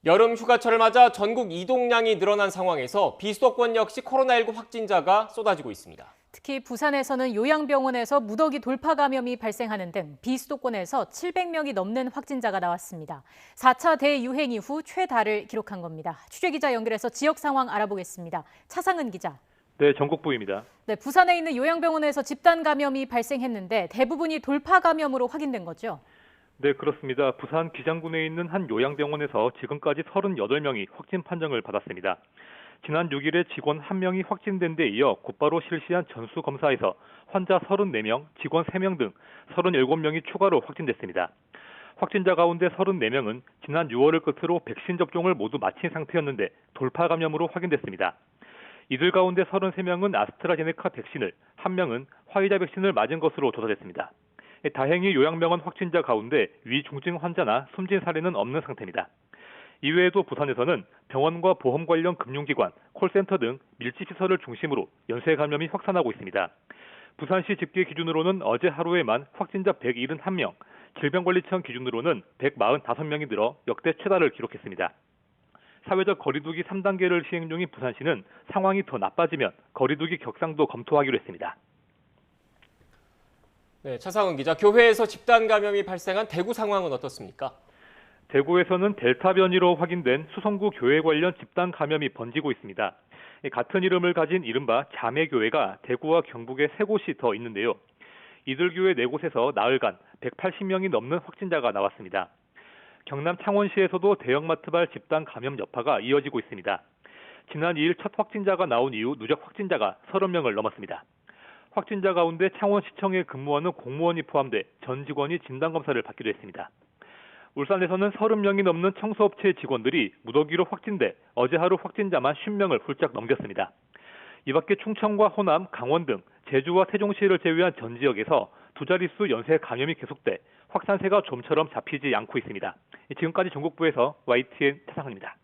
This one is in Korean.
여름 휴가철을 맞아 전국 이동량이 늘어난 상황에서 비수도권 역시 코로나19 확진자가 쏟아지고 있습니다. 특히 부산에서는 요양병원에서 무더기 돌파 감염이 발생하는 등 비수도권에서 700명이 넘는 확진자가 나왔습니다. 4차 대유행 이후 최다를 기록한 겁니다. 취재기자 연결해서 지역 상황 알아보겠습니다. 차상은 기자. 네, 전국부입니다. 네, 부산에 있는 요양병원에서 집단 감염이 발생했는데 대부분이 돌파 감염으로 확인된 거죠? 네, 그렇습니다. 부산 기장군에 있는 한 요양병원에서 지금까지 38명이 확진 판정을 받았습니다. 지난 6일에 직원 1명이 확진된 데 이어 곧바로 실시한 전수검사에서 환자 34명, 직원 3명 등 37명이 추가로 확진됐습니다. 확진자 가운데 34명은 지난 6월을 끝으로 백신 접종을 모두 마친 상태였는데 돌파 감염으로 확인됐습니다. 이들 가운데 33명은 아스트라제네카 백신을, 1명은 화이자 백신을 맞은 것으로 조사됐습니다. 다행히 요양병원 확진자 가운데 위중증 환자나 숨진 사례는 없는 상태입니다. 이외에도 부산에서는 병원과 보험 관련 금융기관, 콜센터 등 밀집시설을 중심으로 연쇄 감염이 확산하고 있습니다. 부산시 집계 기준으로는 어제 하루에만 확진자 171명, 질병관리청 기준으로는 145명이 늘어 역대 최다를 기록했습니다. 사회적 거리두기 3단계를 시행 중인 부산시는 상황이 더 나빠지면 거리두기 격상도 검토하기로 했습니다. 네, 차상은 기자, 교회에서 집단 감염이 발생한 대구 상황은 어떻습니까? 대구에서는 델타 변이로 확인된 수성구 교회 관련 집단 감염이 번지고 있습니다. 같은 이름을 가진 이른바 자매교회가 대구와 경북에 3곳이 더 있는데요. 이들 교회 4곳에서 나흘간 180명이 넘는 확진자가 나왔습니다. 경남 창원시에서도 대형마트발 집단 감염 여파가 이어지고 있습니다. 지난 2일 첫 확진자가 나온 이후 누적 확진자가 30명을 넘었습니다. 확진자 가운데 창원시청에 근무하는 공무원이 포함돼 전 직원이 진단검사를 받기도 했습니다. 울산에서는 30명이 넘는 청소업체 직원들이 무더기로 확진돼 어제 하루 확진자만 50명을 훌쩍 넘겼습니다. 이 밖에 충청과 호남, 강원 등 제주와 세종시를 제외한 전 지역에서 두 자릿수 연쇄 감염이 계속돼 확산세가 좀처럼 잡히지 않고 있습니다. 지금까지 전국부에서 YTN 차상은입니다.